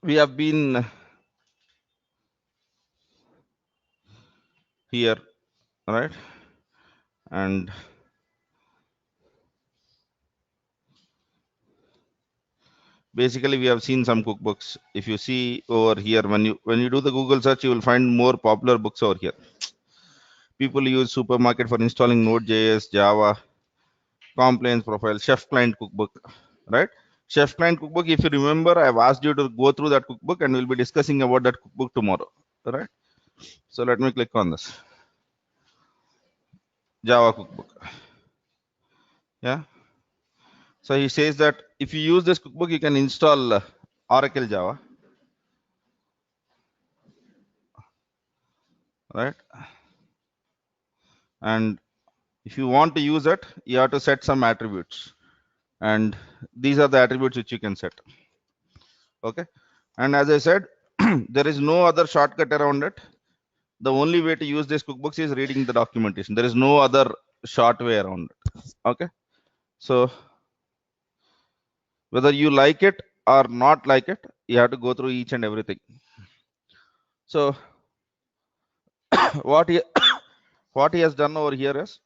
we have been here, right? And basically we have seen some cookbooks. If you see over here, when you do the Google search, you will find more popular books over here. People use Supermarket for installing Node.js, Java, Compliance Profile, Chef Client Cookbook, right? Chef Client Cookbook, if you remember, I've asked you to go through that cookbook and we'll be discussing about that cookbook tomorrow, right? So let me click on this Java cookbook. Yeah. So he says that if you use this cookbook, you can install Oracle Java, right? And if you want to use it, you have to set some attributes. And these are the attributes which you can set. Okay. And as I said, there is no other shortcut around it. The only way to use this cookbooks is reading the documentation. There is no other short way around it. Okay. So whether you like it or not like it, you have to go through each and everything. So what he what he has done over here is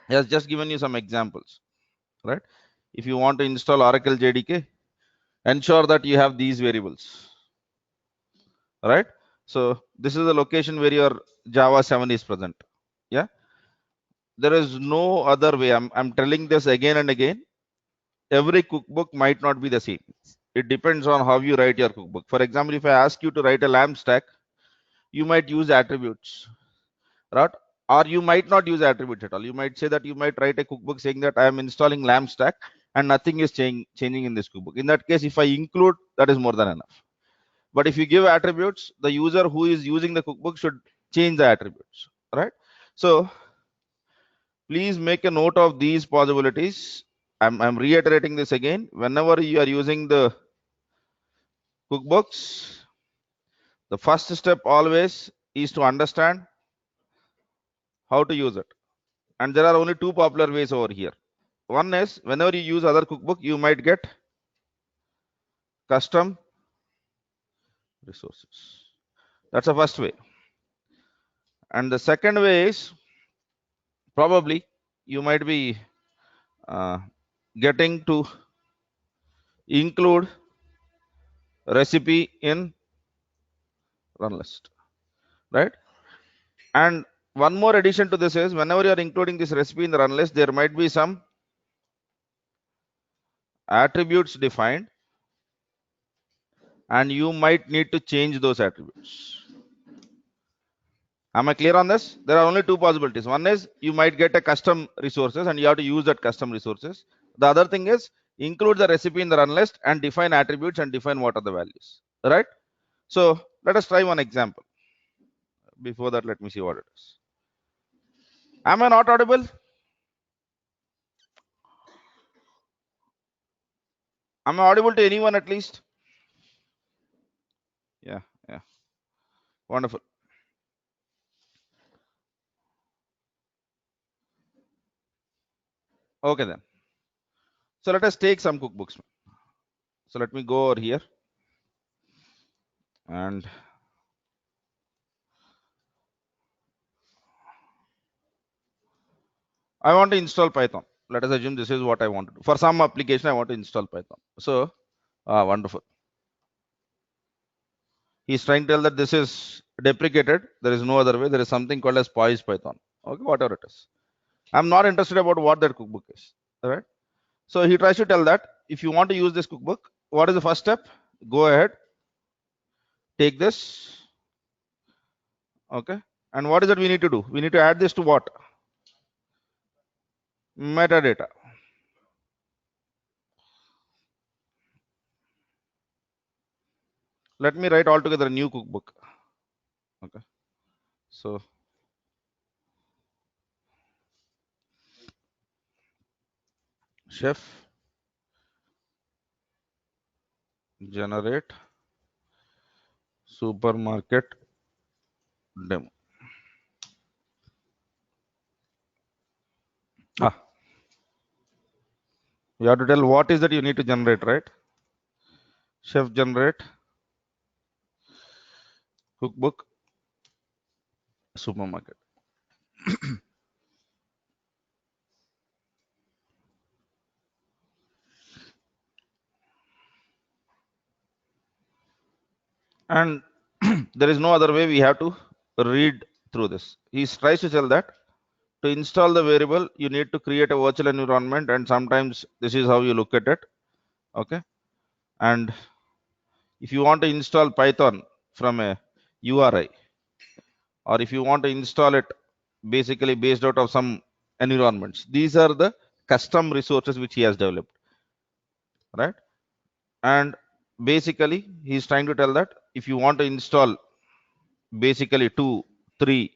he has just given you some examples, right? If you want to install Oracle JDK, ensure that you have these variables, right? So this is the location where your Java 7 is present. Yeah, there is no other way. I'm telling this again and again. Every cookbook might not be the same. It depends on how you write your cookbook. For example, if I ask you to write a LAMP stack, you might use attributes, right? Or you might not use attributes at all. You might say that you might write a cookbook saying that I am installing LAMP stack and nothing is changing in this cookbook. In that case, if I include, that is more than enough. But if you give attributes, the user who is using the cookbook should change the attributes, right? So please make a note of these possibilities. I'm reiterating this again. Whenever you are using the cookbooks, the first step always is to understand how to use it. And there are only two popular ways over here. One is whenever you use other cookbook, you might get custom resources. That's the first way. And the second way is probably you might be getting to include recipe in run list, right? And one more addition to this is whenever you are including this recipe in the run list, there might be some attributes defined and you might need to change those attributes. Am I clear on this? There are only two possibilities. One is you might get a custom resources and you have to use that custom resources. The other thing is include the recipe in the run list and define attributes and define what are the values, right? So let us try one example. Before that, let me see what it is. Am I not audible? Am I audible to anyone at least? Yeah, yeah. Wonderful. Okay then. So let us take some cookbooks. So let me go over here and I want to install Python. Let us assume this is what I want to do. For some application, I want to install Python. So, wonderful. He's trying to tell that this is deprecated. There is no other way. There is something called as Poise Python. Okay, whatever it is. I'm not interested about what that cookbook is. All right. So he tries to tell that if you want to use this cookbook, what is the first step? Go ahead, take this. Okay. And what is it we need to do? We need to add this to what? Metadata. Let me write altogether a new cookbook. Okay. So chef generate supermarket demo. You have to tell what is that you need to generate, right? Chef generate cookbook supermarket. And there is no other way, we have to read through this. He tries to tell that to install the variable, you need to create a virtual environment, and sometimes this is how you look at it. Okay. And if you want to install Python from a URI, or if you want to install it basically based out of some environments, these are the custom resources which he has developed, right? And basically he's trying to tell that if you want to install basically 2, 3,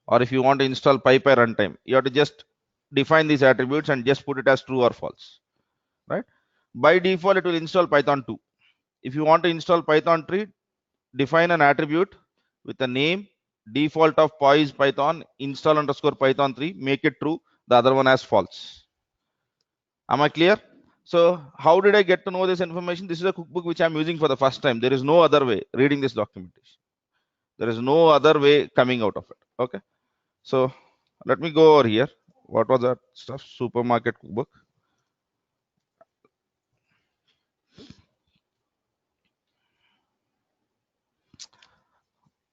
or if you want to install PyPy runtime, you have to just define these attributes and just put it as true or false, right? By default, it will install Python 2. If you want to install Python 3, define an attribute with the name, default of py is Python, install underscore Python 3, make it true, the other one as false. Am I clear? So how did I get to know this information? This is a cookbook which I'm using for the first time. There is no other way reading this documentation. There is no other way coming out of it. Okay. So let me go over here. What was that stuff? Supermarket cookbook.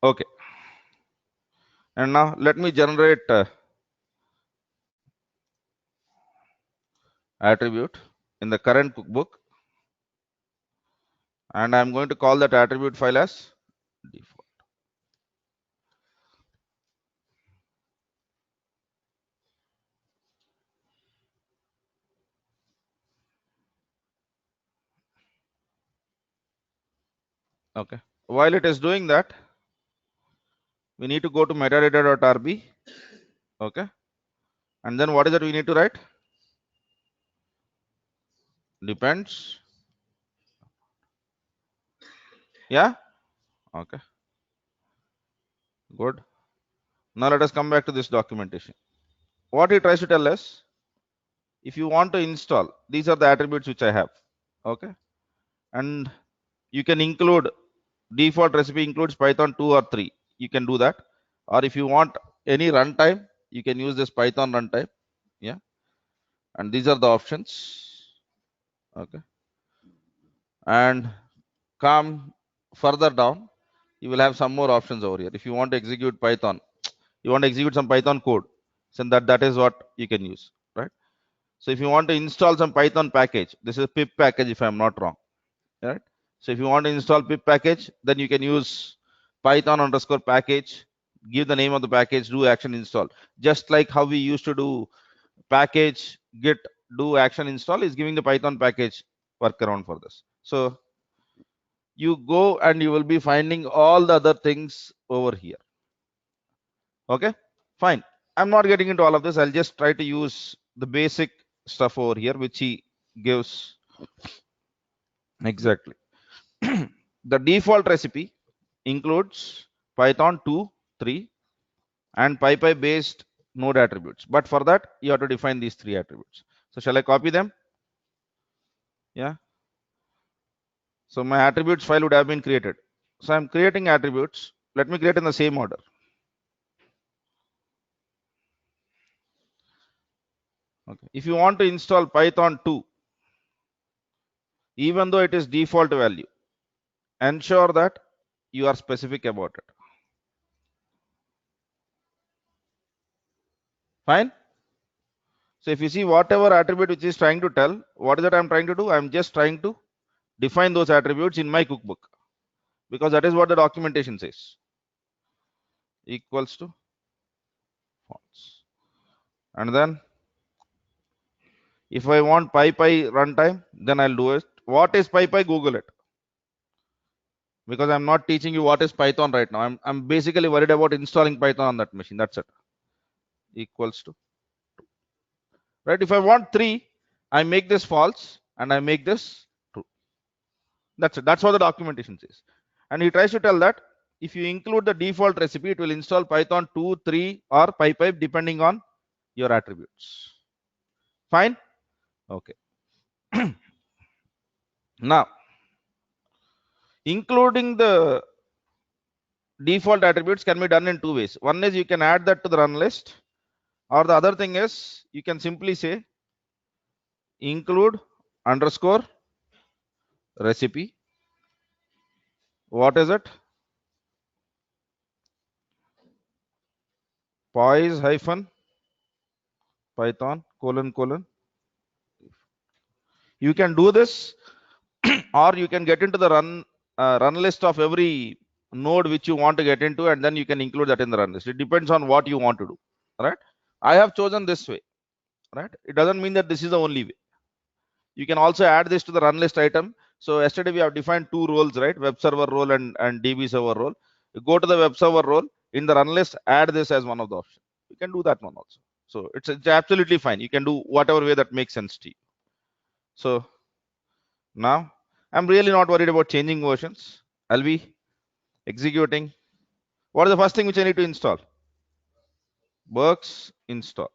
Okay. And now let me generate attribute in the current cookbook. And I'm going to call that attribute file as default. Okay. While it is doing that, we need to go to metadata.rb. Okay. And then what is that we need to write? Depends. Yeah. Okay. Good. Now let us come back to this documentation. What he tries to tell us, if you want to install, these are the attributes which I have. Okay. And you can include default recipe includes Python 2 or 3. You can do that. Or if you want any runtime, you can use this Python runtime. Yeah. And these are the options. Okay. And come further down, you will have some more options over here. If you want to execute Python, you want to execute some Python code, so that is what you can use, right? So if you want to install some Python package, this is pip package if I'm not wrong, right? So if you want to install pip package, then you can use Python underscore package, give the name of the package, do action install. Just like how we used to do package git do action install is giving the Python package workaround for this. So you go and you will be finding all the other things over here. Okay, fine. I'm not getting into all of this. I'll just try to use the basic stuff over here, which he gives exactly. The default recipe includes Python 2, 3, and PyPy based node attributes. But for that, you have to define these 3 attributes. So shall I copy them? Yeah. So my attributes file would have been created. So I'm creating attributes. Let me create in the same order. Okay. If you want to install Python 2, even though it is default value, ensure that you are specific about it. Fine. So if you see whatever attribute which is trying to tell, what is that I'm trying to do? I'm just trying to define those attributes in my cookbook, because that is what the documentation says. Equals to false. And then if I want PyPy runtime, then I'll do it. What is PyPy? Google it. Because I'm not teaching you what is Python right now. I'm basically worried about installing Python on that machine. That's it. Equals to, right? If I want 3, I make this false and I make this true. That's it. That's what the documentation says. And he tries to tell that if you include the default recipe, it will install Python 2, 3, or PyPy depending on your attributes. Fine. Okay. Now, including the default attributes can be done in two ways. One is you can add that to the run list, or the other thing is you can simply say include underscore recipe. What is it? Poise hyphen python colon. You can do this, or you can get into the run list of every node which you want to get into, and then you can include that in the run list. It depends on what you want to do, right? I have chosen this way, right? It doesn't mean that this is the only way. You can also add this to the run list item. So yesterday we have defined two roles, right? Web server role and DB server role. You go to the web server role, in the run list, add this as one of the options. You can do that one also. So it's absolutely fine. You can do whatever way that makes sense to you. So now I'm really not worried about changing versions. I'll be executing. What is the first thing which I need to install? Burks install.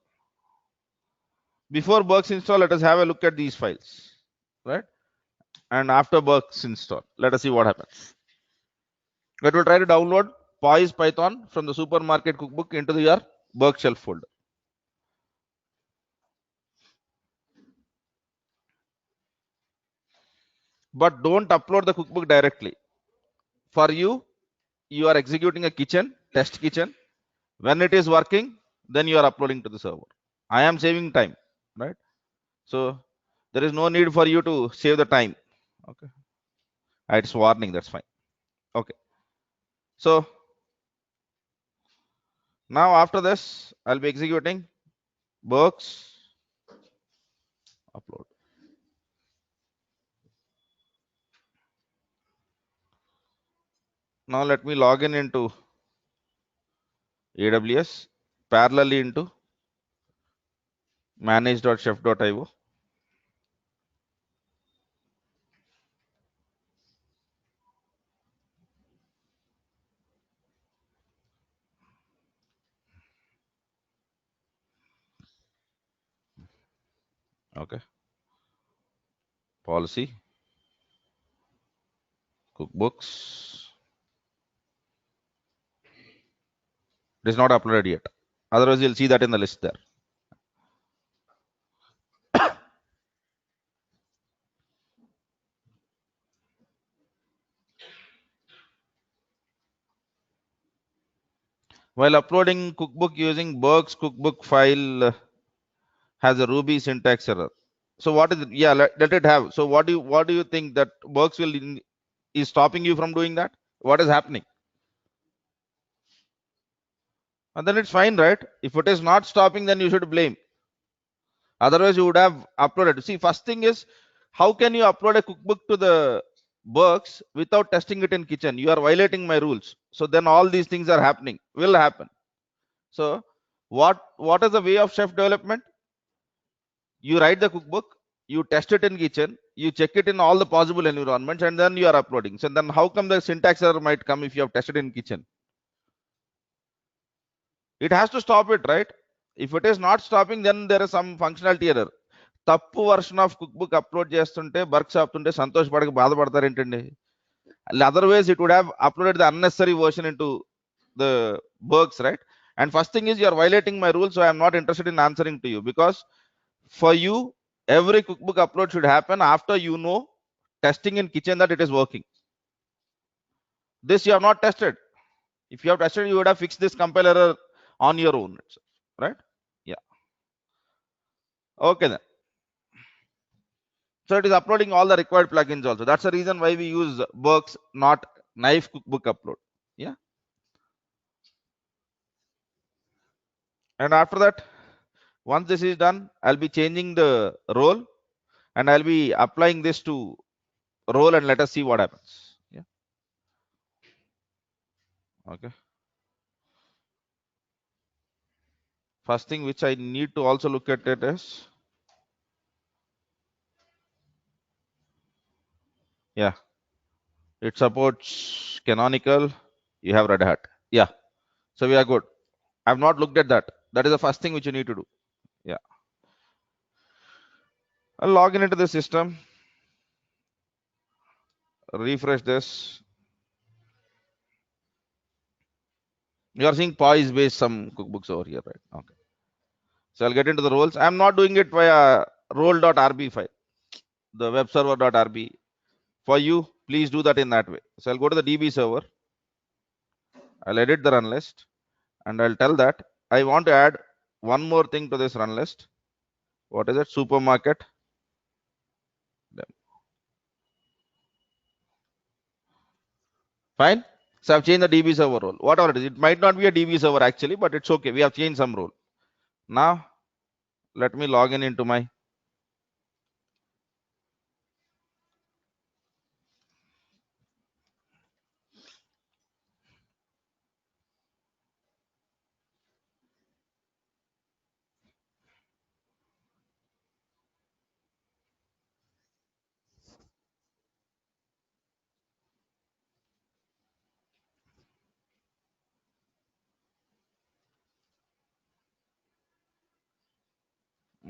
Before Burks install, let us have a look at these files, right? And after Burks install, let us see what happens. It will try to download Poise Python from the supermarket cookbook into your Burke shelf folder. But don't upload the cookbook directly. For you, you are executing a kitchen, test kitchen. When it is working, then you are uploading to the server. I am saving time, right? So there is no need for you to save the time. Okay. It's warning, that's fine. Okay. So now after this, I'll be executing Burks upload. Now let me log in into AWS, parallelly into manage.chef.io. Okay. Policy, cookbooks. It is not uploaded yet. Otherwise, you'll see that in the list there. While uploading cookbook using Burke's cookbook file has a Ruby syntax error. So what is it? Yeah, let it have. So what do you think that Burke's is stopping you from doing that? What is happening? And then it's fine, right? If it is not stopping, then you should blame. Otherwise, you would have uploaded. See, first thing is, how can you upload a cookbook to the Burks without testing it in kitchen? You are violating my rules. So then all these things are happening, will happen. So what is the way of chef development? You write the cookbook, you test it in kitchen, you check it in all the possible environments, and then you are uploading. So then how come the syntax error might come if you have tested in kitchen? It has to stop it, right? If it is not stopping, then there is some functionality error. తప్పు version of cook book upload చేస్తుంటే work ఆపుతుంటే సంతోషపడక బాధపడతారు ఏంటండి? Otherwise it would have uploaded the unnecessary version into the Burks, right? And first thing is you are violating my rules, so I am not interested in answering to you, because for you every cookbook upload should happen after you know testing in kitchen that it is working. This you have not tested. If you have tested, you would have fixed this compiler error on your own, right? Yeah. Okay then. So it is uploading all the required plugins also. That's the reason why we use Burks, not Knife cookbook upload. Yeah. And after that, once this is done, I'll be changing the role and I'll be applying this to role, and let us see what happens. Yeah. Okay. First thing which I need to also look at it is, yeah, it supports Canonical. You have Red Hat. Yeah. So we are good. I've not looked at that. That is the first thing which you need to do. Yeah. I'll log in into the system, refresh this. You are seeing POIS based some cookbooks over here, right? Okay. So I'll get into the roles. I'm not doing it via role.rb file, the web server.rb. For you, please do that in that way. So I'll go to the DB server. I'll edit the run list and I'll tell that I want to add one more thing to this run list. What is it? Supermarket. Fine. So I've changed the DB server role. Whatever it is, it might not be a DB server actually, but it's okay. We have changed some role. Now let me log in into my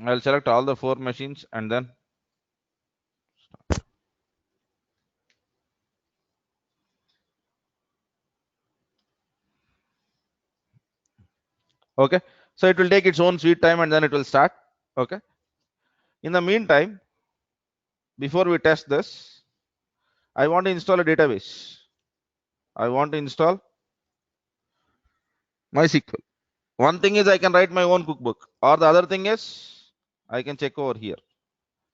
I'll select all the 4 machines and then okay. So it will take its own sweet time and then it will start. Okay. In the meantime, before we test this, I want to install a database. I want to install MySQL. One thing is I can write my own cookbook, or the other thing is I can check over here.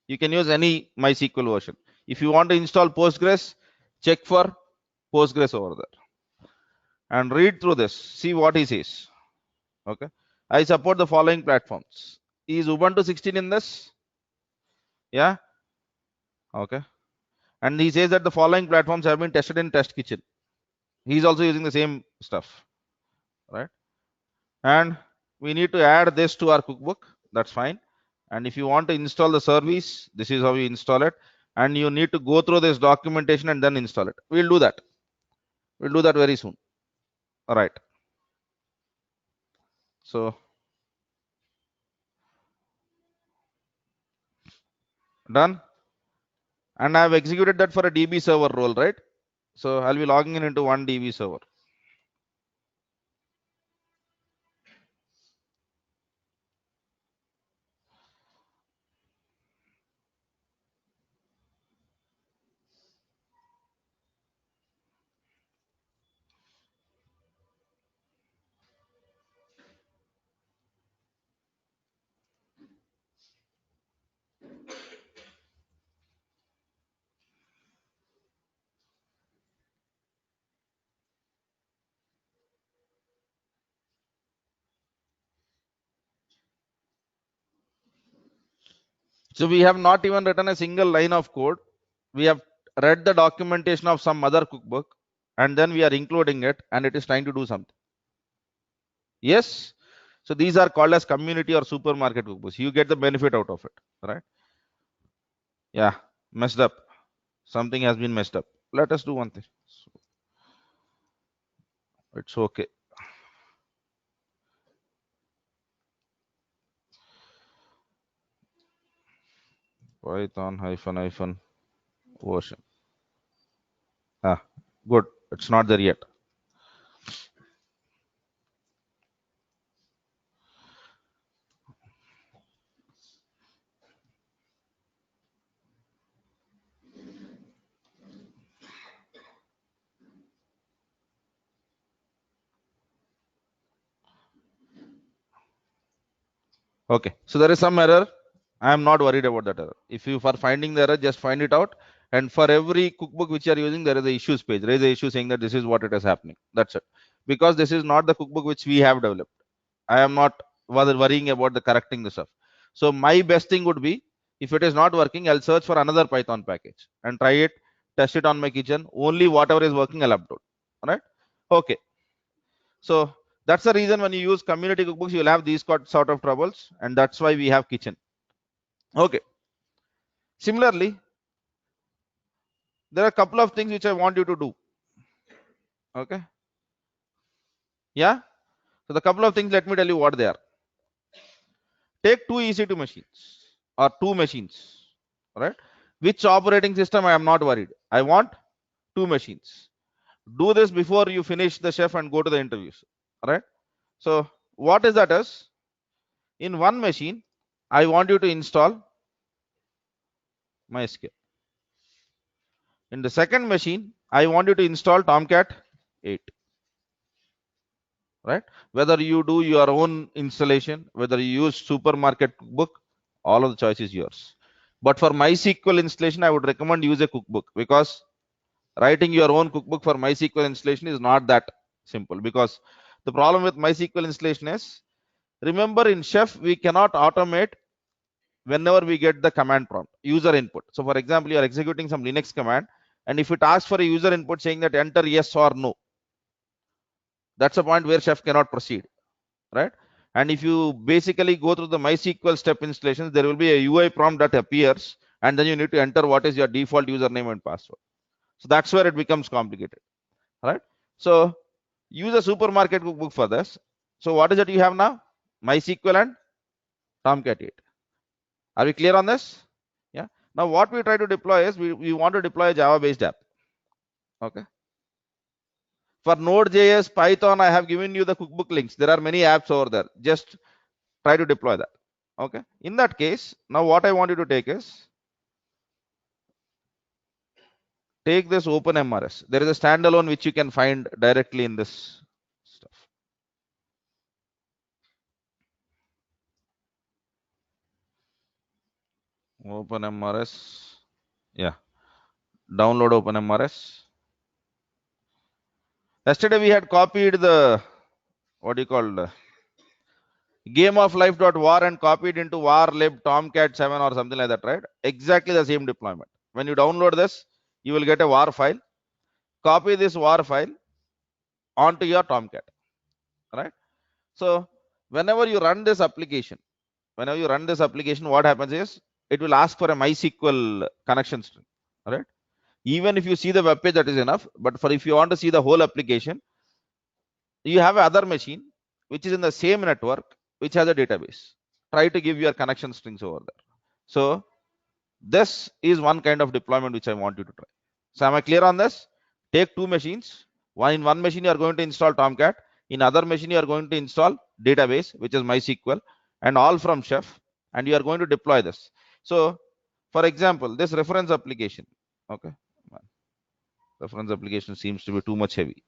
You can use any MySQL version. If you want to install Postgres, check for Postgres over there and read through this. See what he says. Okay. I support the following platforms. Is Ubuntu 16 in this? Yeah. Okay. And he says that the following platforms have been tested in Test Kitchen. He's also using the same stuff, right? And we need to add this to our cookbook. That's fine. And if you want to install the service, this is how you install it. And you need to go through this documentation and then install it. We'll do that. We'll do that very soon. All right. So done. And I've executed that for a DB server role, right? So I'll be logging in into one DB server. So we have not even written a single line of code. We have read the documentation of some other cookbook and then we are including it and it is trying to do something. Yes. So these are called as community or supermarket cookbooks. You get the benefit out of it, right? Yeah, messed up. Something has been messed up. Let us do one thing. So it's okay. Python hyphen version. Ah, good. It's not there yet. Okay, so there is some error. I am not worried about that error. If you are finding the error, just find it out. And for every cookbook which you are using, there is a issues page. There is a issue saying that this is what it is happening. That's it. Because this is not the cookbook which we have developed. I am not worrying about the correcting the stuff. So my best thing would be, if it is not working, I'll search for another Python package and try it, test it on my kitchen. Only whatever is working, I'll upload. All right. Okay. So that's the reason when you use community cookbooks, you'll have these sort of troubles, and that's why we have kitchen. Okay. Similarly, there are a couple of things which I want you to do. Okay. Yeah. So the couple of things, let me tell you what they are. Take two EC2 machines or two machines. All right. Which operating system? I am not worried. I want two machines. Do this before you finish the chef and go to the interviews. right? So what is that is, in one machine, I want you to install MySQL. In the second machine, I want you to install Tomcat 8, right? Whether you do your own installation, whether you use supermarket cookbook, all of the choice is yours. But for MySQL installation, I would recommend use a cookbook, because writing your own cookbook for MySQL installation is not that simple. Because the problem with MySQL installation is, remember in Chef, we cannot automate whenever we get the command prompt, user input. So for example, you are executing some Linux command, and if it asks for a user input saying that enter yes or no, that's a point where Chef cannot proceed, right? And if you basically go through the MySQL step installations, there will be a UI prompt that appears, and then you need to enter what is your default username and password. So that's where it becomes complicated, right? So use a supermarket cookbook for this. So what is it you have now? MySQL and Tomcat 8. Are we clear on this? Yeah. Now what we try to deploy is, we want to deploy a Java based app. Okay. For Node.js, Python, I have given you the cookbook links. There are many apps over there. Just try to deploy that. Okay. In that case, now what I want you to take is, take this OpenMRS. There is a standalone which you can find directly in this stuff. OpenMRS. Yeah. Download OpenMRS. Yesterday we had copied the, what do you call, gameoflife.war and copied into var lib tomcat 7 or something like that, right? Exactly the same deployment. When you download this, you will get a var file. Copy this var file onto your Tomcat, right? So whenever you run this application, what happens is, it will ask for a MySQL connection string, right? Even if you see the web page, that is enough. But for if you want to see the whole application, you have another machine which is in the same network, which has a database. Try to give your connection strings over there. So this is one kind of deployment which I want you to try. So am I clear on this? Take two machines. In one machine you are going to install Tomcat. In other machine you are going to install database, which is MySQL, and all from Chef, and you are going to deploy this. So for example, this reference application, okay, reference application seems to be too much heavy.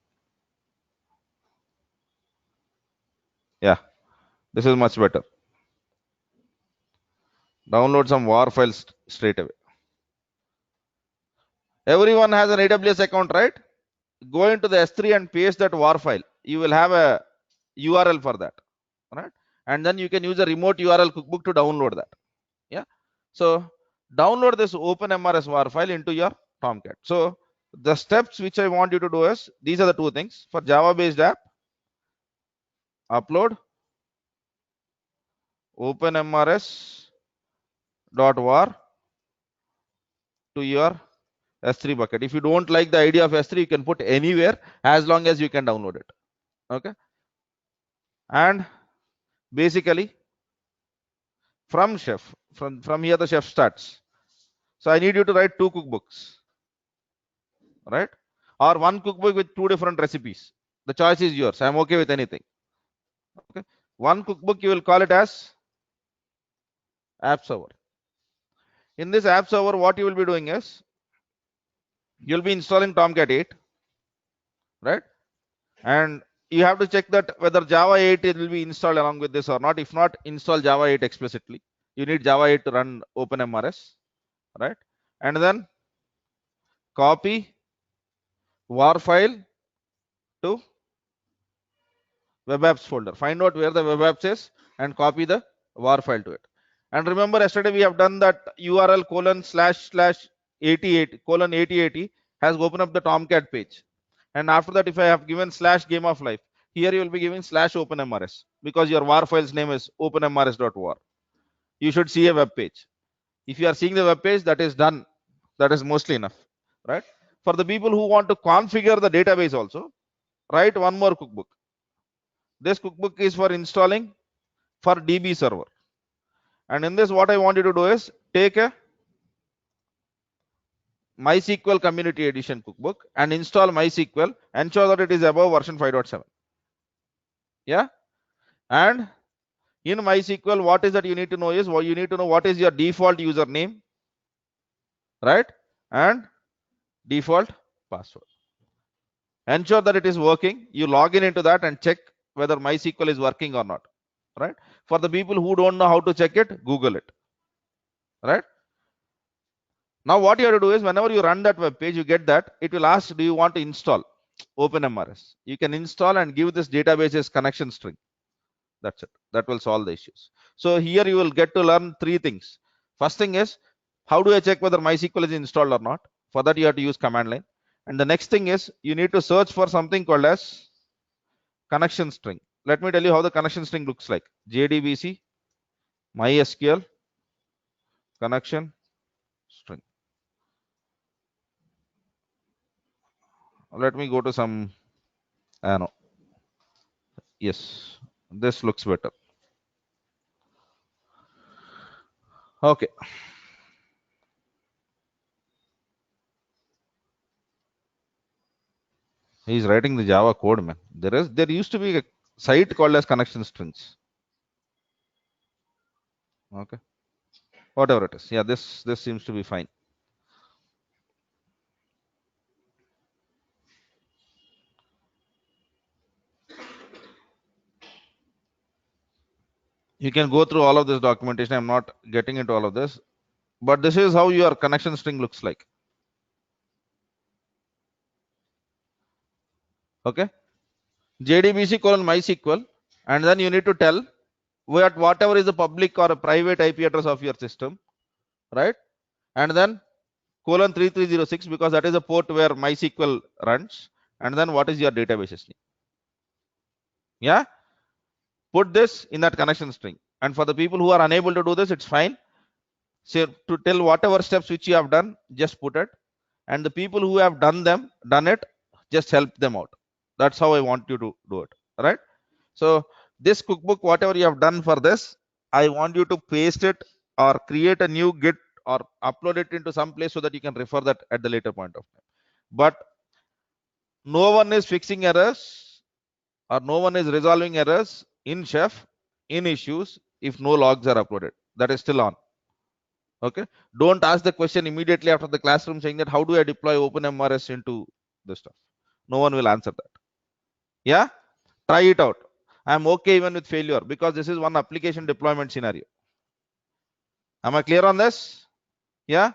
Yeah, this is much better. Download some war files straight away. Everyone has an AWS account, right? Go into the S3 and paste that war file. You will have a URL for that, right? And then you can use a remote URL cookbook to download that. Yeah. So download this OpenMRS war file into your Tomcat. So the steps which I want you to do is, these are the two things. For Java based app, upload OpenMRS.war to your S3 bucket. If you don't like the idea of S3, you can put anywhere as long as you can download it. Okay. And basically from Chef, from here the Chef starts. So I need you to write two cookbooks, right? Or one cookbook with two different recipes. The choice is yours. I'm okay with anything. Okay. One cookbook you will call it as app server. In this app server, what you will be doing is, you'll be installing Tomcat 8, right? And you have to check that whether Java 8 will be installed along with this or not. If not, install Java 8 explicitly. You need Java 8 to run OpenMRS, right? And then copy war file to web apps folder. Find out where the web apps is and copy the war file to it. And remember, yesterday we have done that URL ://8080 has opened up the Tomcat page. And after that, if I have given /gameoflife, here you will be giving /OpenMRS, because your war file's name is OpenMRS.war. You should see a web page. If you are seeing the web page, that is done. That is mostly enough, right? For the people who want to configure the database also, write one more cookbook. This cookbook is for installing for DB server. And in this, what I want you to do is, take a MySQL Community Edition cookbook and install MySQL. Ensure that it is above version 5.7. Yeah. And in MySQL, what is that you need to know is, you need to know what is your default username, right? And default password. Ensure that it is working. You log in into that and check whether MySQL is working or not, right? For the people who don't know how to check it, Google it, right? Now what you have to do is, whenever you run that web page, you get that, it will ask, do you want to install OpenMRS? You can install and give this database's connection string. That's it. That will solve the issues. So here you will get to learn three things. First thing is, how do I check whether MySQL is installed or not? For that, you have to use command line. And the next thing is, you need to search for something called as connection string. Let me tell you how the connection string looks like. JDBC, MySQL, connection string. Let me go to some, no. Yes, this looks better. Okay. He's writing the Java code, man. There used to be a site called as connection strings. Okay. Whatever it is. Yeah, this seems to be fine. You can go through all of this documentation. I'm not getting into all of this, but this is how your connection string looks like. Okay. JDBC colon MySQL, and then you need to tell whatever is the public or a private IP address of your system, right? And then colon 3306, because that is a port where MySQL runs. And then what is your database's name? Yeah. Put this in that connection string. And for the people who are unable to do this, it's fine. So to tell whatever steps which you have done, just put it. And the people who have done it, just help them out. That's how I want you to do it. Right? So this cookbook, whatever you have done for this, I want you to paste it or create a new Git or upload it into some place so that you can refer that at the later point of time. But no one is fixing errors or no one is resolving errors in Chef, in issues, if no logs are uploaded. That is still on. Okay. Don't ask the question immediately after the classroom saying that how do I deploy OpenMRS into the stuff. No one will answer that. Yeah. Try it out. I'm okay even with failure because this is one application deployment scenario. Am I clear on this? Yeah.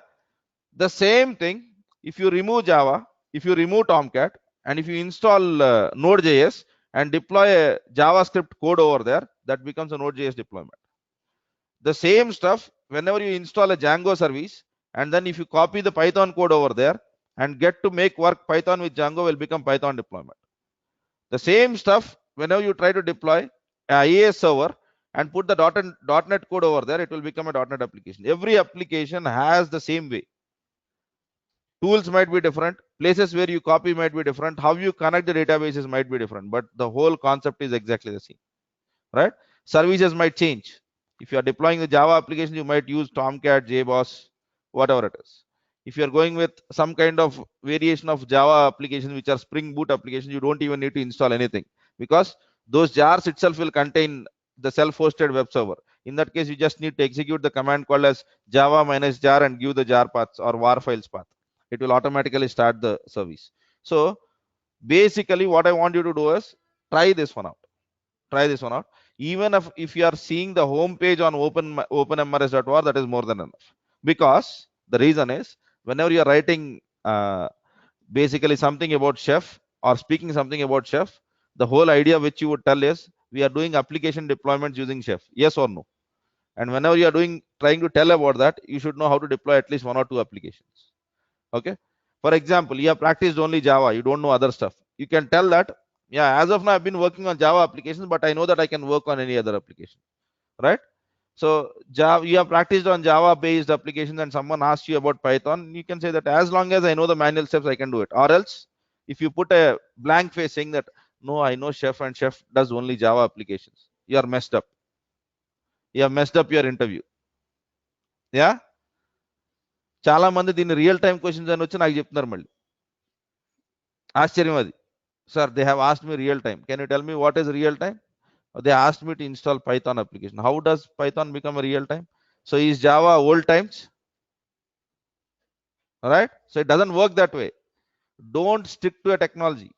The same thing, if you remove Java, if you remove Tomcat, and if you install Node.js and deploy a JavaScript code over there, that becomes a Node.js deployment. The same stuff, whenever you install a Django service, and then if you copy the Python code over there and get to make work Python with Django, will become Python deployment. The same stuff, whenever you try to deploy a IAS server and put the .NET code over there, it will become a .NET application. Every application has the same way. Tools might be different, places where you copy might be different, how you connect the databases might be different, but the whole concept is exactly the same, right? Services might change. If you are deploying the Java application, you might use Tomcat, JBoss, whatever it is. If you are going with some kind of variation of Java applications, which are Spring Boot applications, you don't even need to install anything because those jars itself will contain the self-hosted web server. In that case, you just need to execute the command called as java -jar and give the jar paths or var files path. It will automatically start the service. So basically, what I want you to do is try this one out. Try this one out. Even if you are seeing the home page on openmrs.org, that is more than enough. Because the reason is, whenever you are writing basically something about Chef or speaking something about Chef, the whole idea which you would tell is we are doing application deployments using Chef. Yes or no? And whenever you are trying to tell about that, you should know how to deploy at least one or two applications. Okay. For example, you have practiced only Java, you don't know other stuff. You can tell that, yeah, as of now, I've been working on Java applications, but I know that I can work on any other application, right? So Java, you have practiced on Java based applications and someone asks you about Python, you can say that as long as I know the manual steps, I can do it. Or else, if you put a blank face saying that, no, I know Chef and Chef does only Java applications, you are messed up. You have messed up your interview. Yeah. చాలా మంది దీన్ని real time questions అని వచ్చి నాకు చెప్తున్నారు మళ్ళీ ఆశ్చర్యం అది. Sir, they have asked me real time. Can you tell me what is real time? They asked me to install Python application. How does Python become a real time? So is Java old times? All right. So it doesn't work that way. Don't stick to a technology.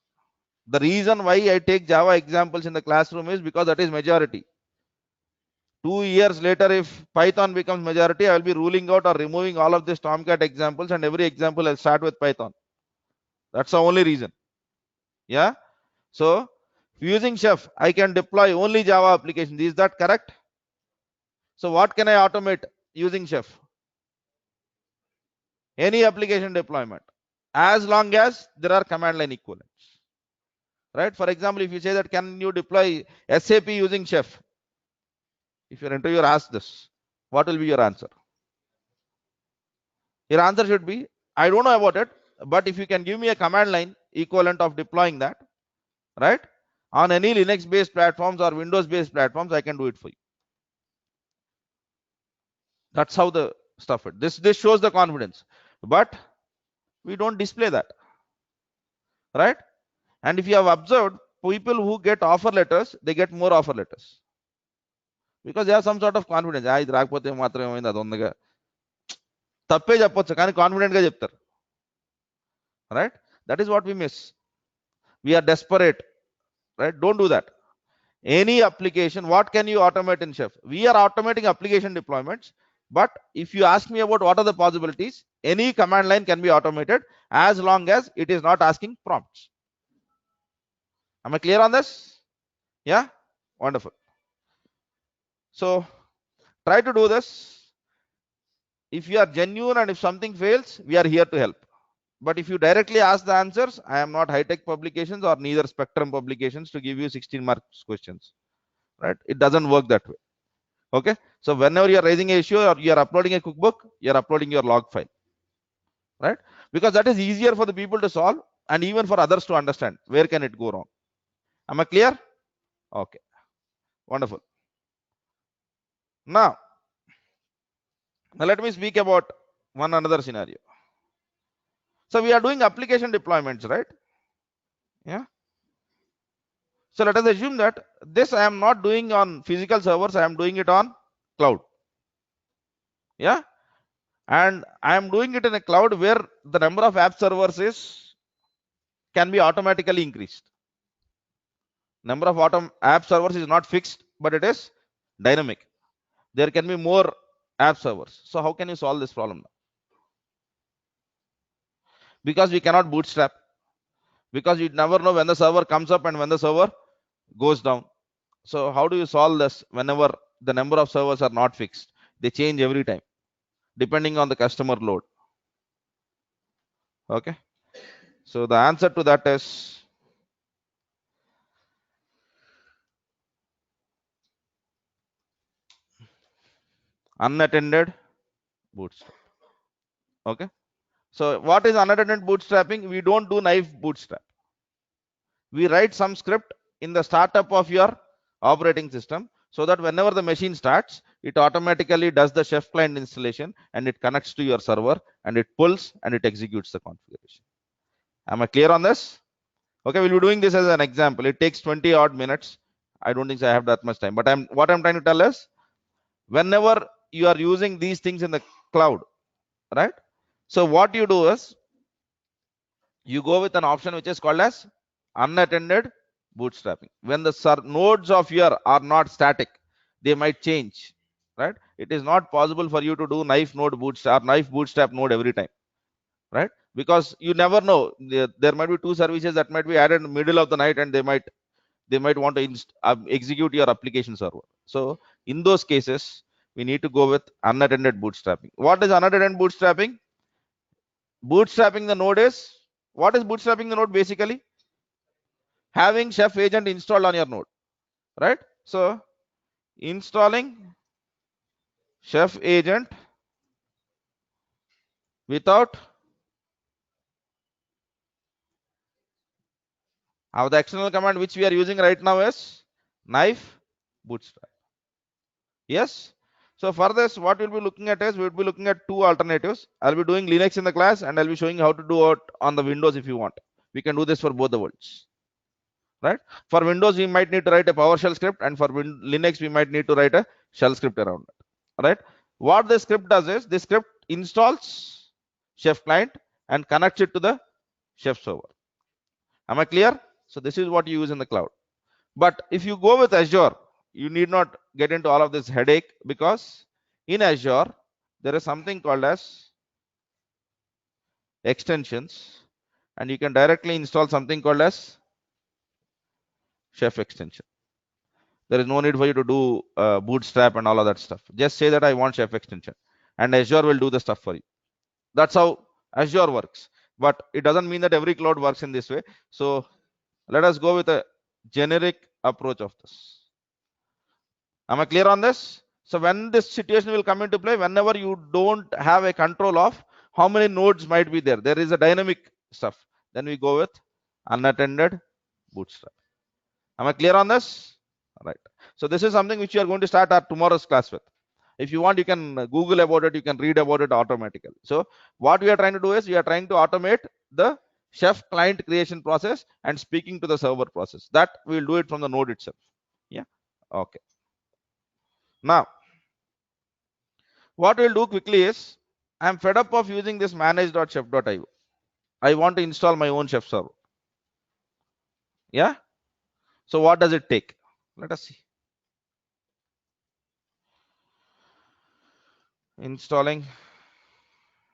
The reason why I take Java examples in the classroom is because that is majority. 2 years later, if Python becomes majority, I will be ruling out or removing all of these Tomcat examples, and every example I'll start with Python. That's the only reason. Yeah. So using Chef, I can deploy only Java applications. Is that correct? So what can I automate using Chef? Any application deployment, as long as there are command line equivalents. Right? For example, if you say that can you deploy SAP using Chef? If your interviewer asks this, what will be your answer? Your answer should be, I don't know about it, but if you can give me a command line equivalent of deploying that, right? On any Linux based platforms or Windows based platforms, I can do it for you. That's how the stuff it. This shows the confidence, but we don't display that, right? And if you have observed, people who get offer letters, they get more offer letters because they have some sort of confidence. ఇది రాకపోతే మాత్రం ఏమైంది అది ఉందిగా తప్పే చెప్పొచ్చు కానీ confident గా చెప్తారు, right? That is what we miss. We are desperate, right? Don't do that. Any application, what can you automate in Chef? We are automating application deployments, but if you ask me about what are the possibilities, any command line can be automated as long as it is not asking prompts. Am I clear on this? Yeah, wonderful. So try to do this. If you are genuine and if something fails, we are here to help. But if you directly ask the answers, I am not high tech publications or neither Spectrum publications to give you 16 marks questions, right? It doesn't work that way. Okay, so whenever you are raising a issue or you are uploading a cookbook, you are uploading your log file, right? Because that is easier for the people to solve and even for others to understand where can it go wrong. Am I clear? Okay, wonderful. Now let me speak about one another scenario. So we are doing application deployments, right? Yeah. So let us assume that this I am not doing on physical servers, I am doing it on cloud. Yeah. And I am doing it in a cloud where the number of app servers can be automatically increased. Number of app servers is not fixed, but it is dynamic. There can be more app servers. So how can you solve this problem now? Because we cannot bootstrap, because you never know when the server comes up and when the server goes down. So how do you solve this whenever the number of servers are not fixed? They change every time depending on the customer load. Okay. So the answer to that is unattended bootstrap. Okay. So what is unattended bootstrapping? We don't do naive bootstrap. We write some script in the startup of your operating system so that whenever the machine starts, it automatically does the Chef client installation and it connects to your server and it pulls and it executes the configuration. Am I clear on this? Okay, we'll be doing this as an example. It takes 20 odd minutes. I don't think I have that much time, but what I'm trying to tell is whenever you are using these things in the cloud, right? So what you do is you go with an option which is called as unattended bootstrapping. When the nodes of your are not static, they might change, right? It is not possible for you to do knife bootstrap node every time, right? Because you never know, there might be two services that might be added in the middle of the night and they might want to execute your application server. So in those cases, we need to go with unattended bootstrapping. What is unattended bootstrapping? Bootstrapping the node is, what is bootstrapping the node? Basically having Chef agent installed on your node, right? So installing Chef agent without the external command which we are using right now is knife bootstrap. Yes. So for this, what we'll be looking at is we'll be looking at two alternatives. I'll be doing Linux in the class and I'll be showing how to do it on the Windows if you want. We can do this for both the worlds, right? For Windows, we might need to write a PowerShell script, and for Linux, we might need to write a shell script around it, right? What the script does is, the script installs Chef client and connects it to the Chef server. Am I clear? So this is what you use in the cloud. But if you go with Azure, you need not get into all of this headache, because in Azure, there is something called as extensions, and you can directly install something called as Chef extension. There is no need for you to do bootstrap and all of that stuff. Just say that I want Chef extension, and Azure will do the stuff for you. That's how Azure works. But it doesn't mean that every cloud works in this way. So let us go with a generic approach of this. Am I clear on this? So when this situation will come into play, whenever you don't have a control of how many nodes might be there, there is a dynamic stuff. Then we go with unattended bootstrap. Am I clear on this? All right. So this is something which you are going to start our tomorrow's class with. If you want, you can Google about it, you can read about it automatically. So what we are trying to do is, we are trying to automate the Chef client creation process and speaking to the server process. That we will do it from the node itself. Yeah. Okay. Now, what we'll do quickly is, I'm fed up of using this manage.chef.io. I want to install my own Chef server. Yeah. So what does it take? Let us see. Installing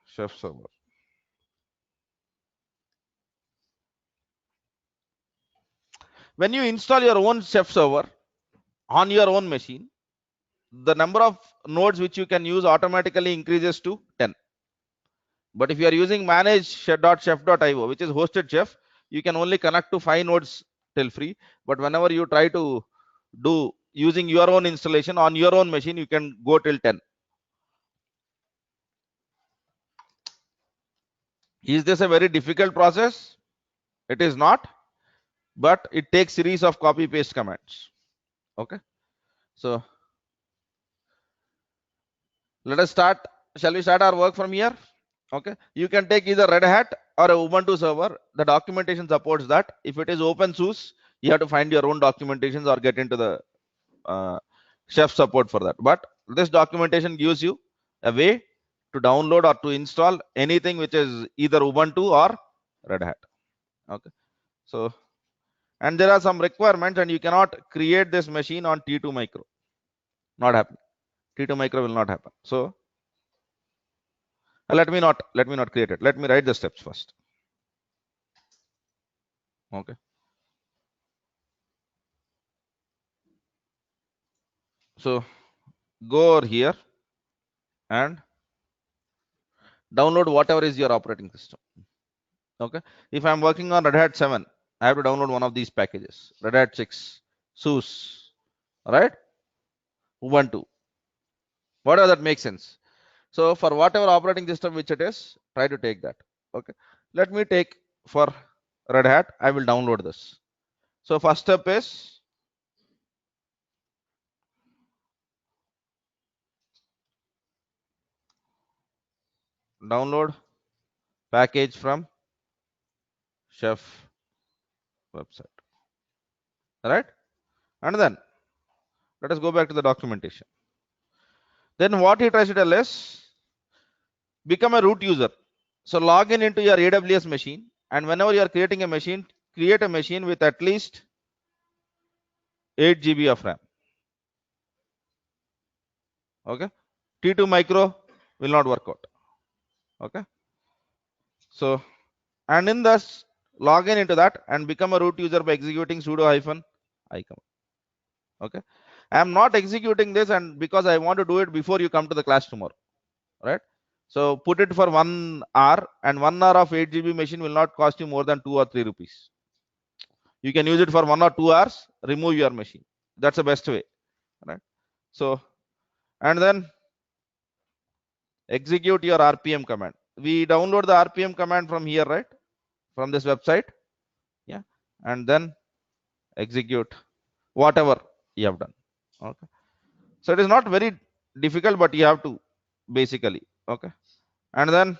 Chef server. When you install your own Chef server on your own machine, the number of nodes which you can use automatically increases to 10. But if you are using manage.chef.io, which is hosted Chef, you can only connect to 5 nodes till free. But whenever you try to do using your own installation on your own machine, you can go till 10. Is this a very difficult process? It is not, but it takes series of copy paste commands. Okay. So let us start. Shall we start our work from here? Okay. You can take either Red Hat or a Ubuntu server. The documentation supports that. If it is open source, you have to find your own documentations or get into the Chef support for that. But this documentation gives you a way to download or to install anything which is either Ubuntu or Red Hat. Okay. So, and there are some requirements, and you cannot create this machine on T2 Micro. Not happen. T2 Micro will not happen. So let me not create it. Let me write the steps first. Okay. So go over here and download whatever is your operating system. Okay. If I'm working on Red Hat 7, I have to download one of these packages. Red Hat 6, SUSE, right? Ubuntu. Whatever that makes sense. So for whatever operating system which it is, try to take that. Okay. Let me take for Red Hat. I will download this. So first step is download package from Chef website. All right. And then let us go back to the documentation. Then what he tries to tell is, become a root user. So log in into your AWS machine, and whenever you are creating a machine, create a machine with at least 8 GB of RAM. Okay. T2 Micro will not work out. Okay. So, and in this, log in into that and become a root user by executing sudo -i command. Okay. I am not executing this, and because I want to do it before you come to the class tomorrow, right? So put it for 1 hour, and 1 hour of 8 GB machine will not cost you more than 2 or 3 rupees. You can use it for 1 or 2 hours, remove your machine. That's the best way, right? So, and then execute your RPM command. We download the RPM command from here, right? From this website. Yeah. And then execute whatever you have done. Okay. So it is not very difficult, but you have to basically. Okay. And then,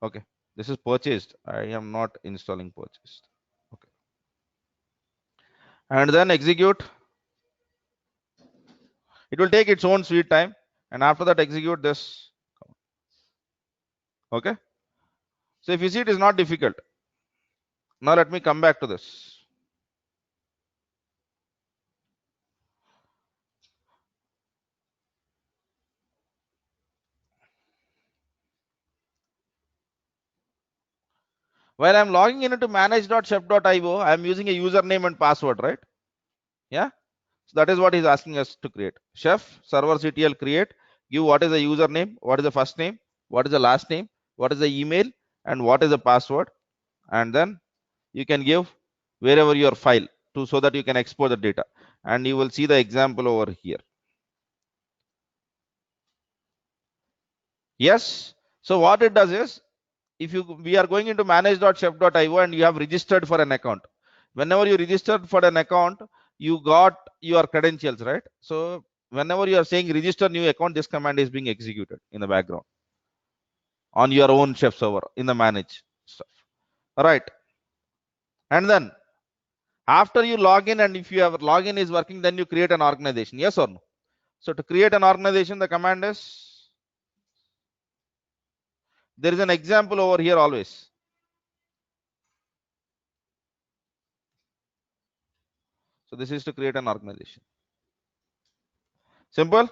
okay, this is purchased. I am not installing purchased. Okay. and then execute. It will take its own sweet time, and after that execute this. Okay, so if you see, it is not difficult. Now let me come back to this. While I'm logging into manage.chef.io, I'm using a username and password, right? Yeah. So that is what he's asking us to create. Chef server CTL create. Give what is the username, what is the first name, what is the last name, what is the email, and what is the password. And then you can give wherever your file to, so that you can export the data. And you will see the example over here. Yes. So what it does is, if we are going into manage.chef.io and you have registered for an account. Whenever you registered for an account, you got your credentials, right? So whenever you are saying register new account, this command is being executed in the background on your own chef server in the manage stuff. All right. And then after you log in, and if your login is working, then you create an organization. Yes or no? So to create an organization, the command is, there is an example over here always. So this is to create an organization. Simple.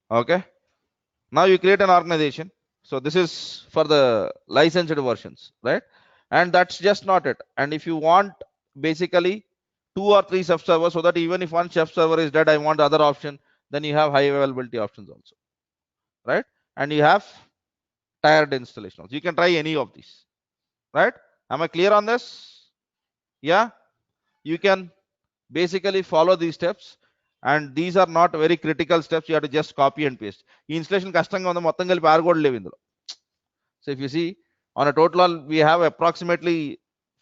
Okay. Now you create an organization. So this is for the licensed versions, right? And that's just not it. And if you want basically 2 or 3 chef servers, so that even if one chef server is dead, I want the other option, then you have high availability options also, right? And you have tired installation. You can try any of these, right? Am I clear on this? Yeah, you can basically follow these steps, and these are not very critical steps. You have to just copy and paste. ఈ installation కష్టంగా ఉంది, మొత్తం కలిపి ఆరు కూడా లేవు ఇందులో. So if you see, on a total, we have approximately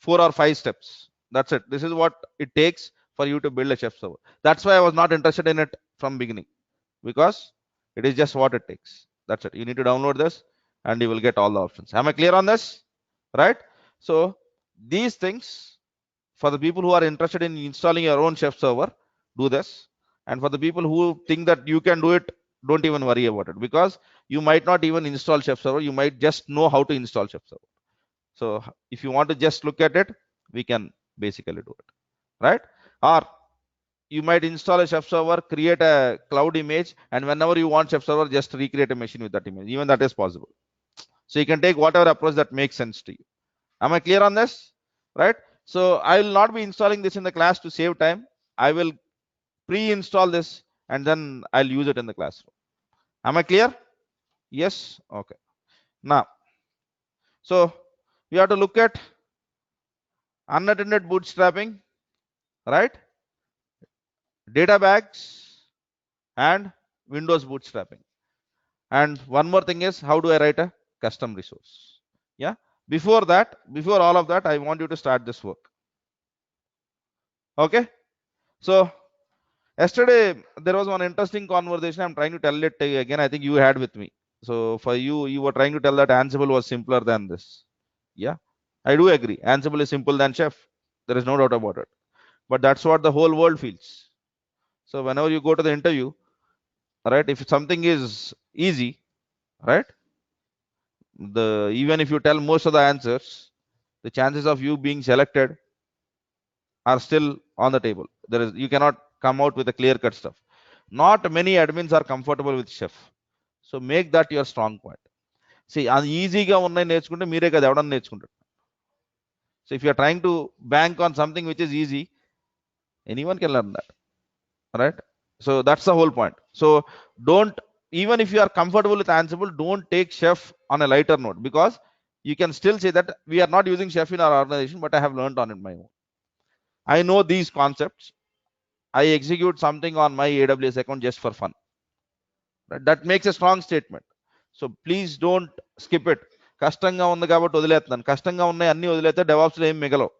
4 or 5 steps. That's it. This is what it takes for you to build a chef server. That's why I was not interested in it from beginning, because it is just what it takes. That's it. You need to download this and you will get all the options. Am I clear on this? Right? So these things, for the people who are interested in installing your own chef server, do this. And for the people who think that you can do it, don't even worry about it, because you might not even install chef server. You might just know how to install chef server. So if you want to just look at it, we can basically do it, right? Or you might install a chef server, create a cloud image, and whenever you want chef server, just recreate a machine with that image. Even that is possible. So you can take whatever approach that makes sense to you. Am I clear on this? Right? So I will not be installing this in the class to save time. I will pre-install this and then I'll use it in the classroom. Am I clear? Yes. Okay. Now, so we have to look at unattended bootstrapping, right? Data bags and Windows bootstrapping. And one more thing is, how do I write a custom resource? Yeah. Before that, before all of that, I want you to start this work. Okay. So yesterday there was one interesting conversation. I'm trying to tell it again. I think you had with me. So for you, you were trying to tell that Ansible was simpler than this. Yeah, I do agree. Ansible is simple than Chef. There is no doubt about it. But that's what the whole world feels. So whenever you go to the interview, right, if something is easy, right, even if you tell most of the answers, the chances of you being selected are still on the table. You cannot come out with a clear cut stuff. Not many admins are comfortable with Chef. So make that your strong point. See, easy ఉన్నాయి నేర్చుకుంటే మీరే కదా ఎవడన్నా నేర్చుకుంటాడు. So if you are trying to bank on something which is easy, anyone can learn that, right? So that's the whole point. So don't, even if you are comfortable with Ansible, don't take Chef on a lighter note, because you can still say that we are not using Chef in our organization, but I have learned on it my own. I know these concepts. I execute something on my AWS account just for fun. Right? That makes a strong statement. So please don't skip it. కష్టంగా ఉంది కాబట్టి వదిలేస్తున్నాను. కష్టంగా ఉన్నాయి అన్ని వదిలేస్తే DevOps లో ఏం మిగలవు.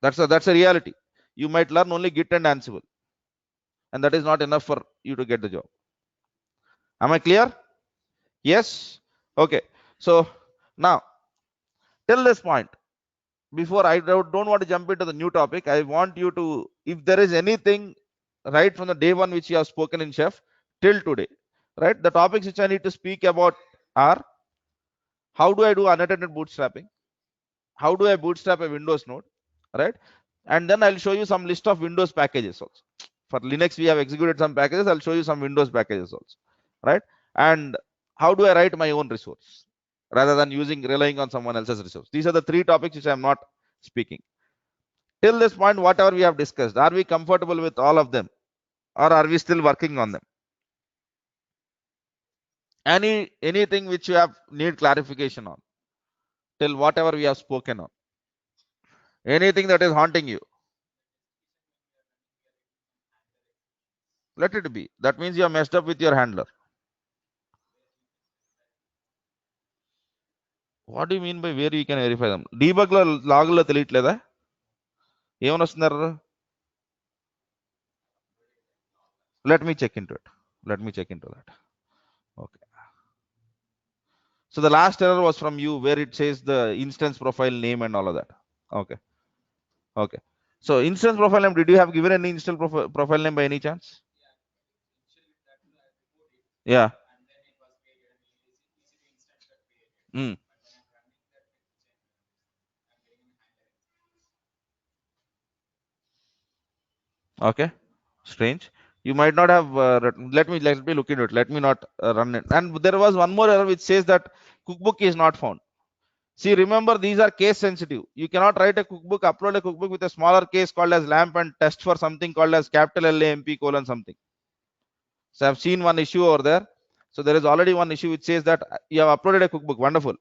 That's a reality. You might learn only Git and Ansible, and that is not enough for you to get the job. Am I clear? Yes. Okay. So now till this point, before I don't want to jump into the new topic, I want you to, if there is anything right from the day one which you have spoken in Chef till today, right? The topics which I need to speak about are: how do I do unattended bootstrapping? How do I bootstrap a Windows node, right? And then I'll show you some list of Windows packages also. For Linux, we have executed some packages. I'll show you some Windows packages also, right? And how do I write my own resource rather than relying on someone else's resource? These are the three topics which I'm not speaking. Till this point, whatever we have discussed, are we comfortable with all of them, or are we still working on them? Anything which you have need clarification on till whatever we have spoken on? Anything that is haunting you, let it be. That means you have messed up with your handler. What do you mean by where you can verify them? Debug lo log lo తెలియట్లేదా? ఏమని వస్తున్నారు? Let me check into it. Let me check into that. Okay. So the last error was from you, where it says the instance profile name and all of that. Okay. Okay. So instance profile name, did you have given any instance profile name by any chance? Yeah. Mm. Okay. Strange. You might not have. Let me look into it. Let me not run it. And there was one more error which says that cookbook is not found. See, remember, these are case sensitive. You cannot write a cookbook, upload a cookbook with a smaller case called as lamp and test for something called as capital LAMP colon something. So I've seen one issue over there. So there is already one issue which says that you have uploaded a cookbook. Wonderful.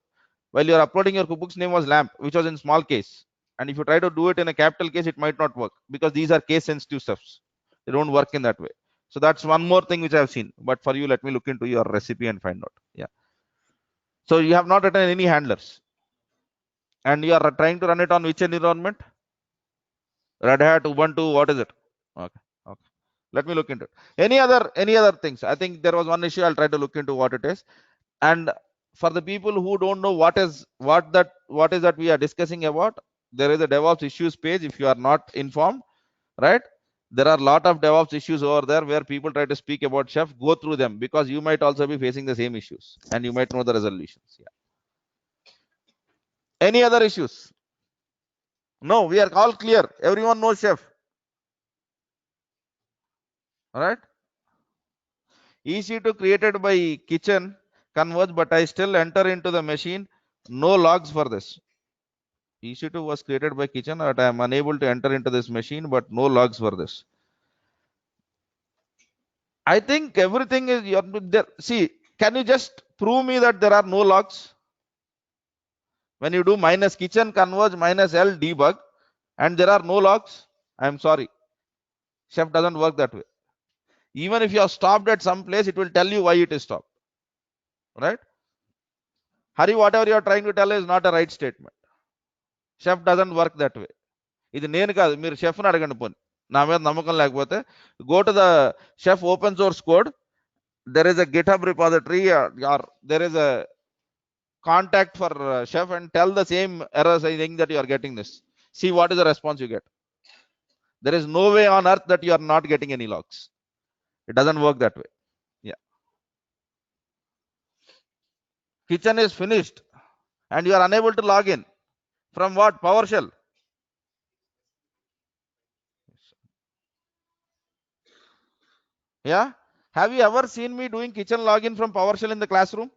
While you are uploading, your cookbook's name was lamp, which was in small case. And if you try to do it in a capital case, it might not work because these are case sensitive stuffs. They don't work in that way. So that's one more thing which I've seen. But for you, let me look into your recipe and find out. Yeah. So you have not written any handlers. And you are trying to run it on which environment? Red Hat, Ubuntu, what is it? Okay. Okay. Let me look into it. Any other things? I think there was one issue. I'll try to look into what it is. And for the people who don't know what is that we are discussing about, there is a DevOps issues page. If you are not informed, right? There are a lot of DevOps issues over there where people try to speak about Chef. Go through them because you might also be facing the same issues and you might know the resolutions. Yeah. Any other issues? No, we are all clear. Everyone knows Chef. All right. EC2 created by kitchen converge, but I still enter into the machine. No logs for this. EC2 was created by kitchen, but I am unable to enter into this machine, but no logs for this. I think everything is there. See, can you just prove me that there are no logs? When you do minus kitchen converge minus L debug and there are no logs, I'm sorry. Chef doesn't work that way. Even if you are stopped at some place, it will tell you why it is stopped. Right? Hari, whatever you are trying to tell is not a right statement. Chef doesn't work that way. ఇది నేను కాదు, మీరు షెఫ్ని అడగండి. పోనీ నా మీద నమ్మకం లేకపోతే go to the Chef open source code. There is a GitHub repository or there is a contact for Chef and tell the same error saying that you are getting this. See what is the response you get. There is no way on earth that you are not getting any logs. It doesn't work that way. Yeah. Kitchen is finished and you are unable to log in. From what? PowerShell. Yeah. Have you ever seen me doing kitchen login from PowerShell in the classroom?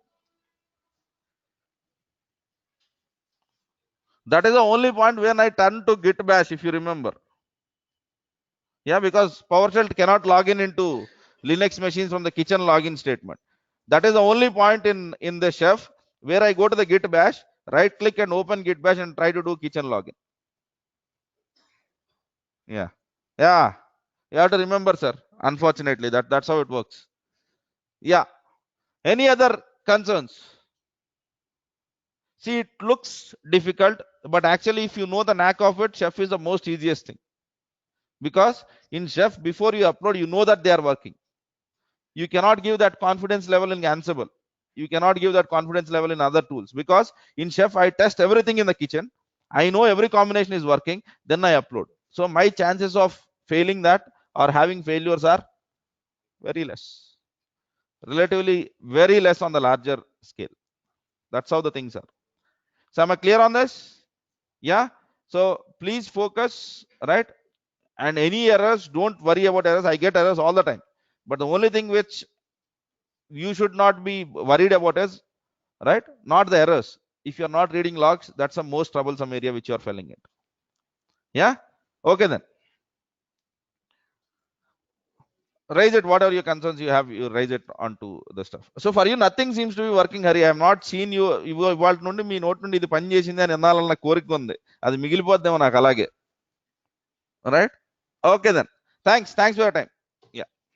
That is the only point when I turn to Git bash, if you remember. Yeah, because PowerShell cannot log in into Linux machines from the kitchen login statement. That is the only point in the Chef where I go to the Git bash, right click and open Git bash and try to do kitchen login. Yeah. Yeah. You have to remember, sir. Unfortunately, that's how it works. Yeah. Any other concerns? See, it looks difficult, but actually, if you know the knack of it, Chef is the most easiest thing. Because in Chef, before you upload, you know that they are working. You cannot give that confidence level in Ansible. You cannot give that confidence level in other tools. Because in Chef, I test everything in the kitchen. I know every combination is working, then I upload. So my chances of failing that or having failures are very less, relatively very less on the larger scale. That's how the things are. So am I clear on this? Yeah. So please focus, right? And any errors, don't worry about errors. I get errors all the time. But the only thing which you should not be worried about is, right, not the errors. If you're not reading logs, that's the most troublesome area which you're failing it. Yeah. Okay then. Raise it, whatever your concerns you have, you raise it onto the stuff. So for you, nothing seems to be working, Hari. I have not seen you ఇవాళ నుండి మీ note నుండి ఇది పని చేసింది అని అనాలన్న కోరిక ఉంది. అది మిగిలిపోద్దేమో నాకు అలాగే. Right. Okay then. Thanks for your time.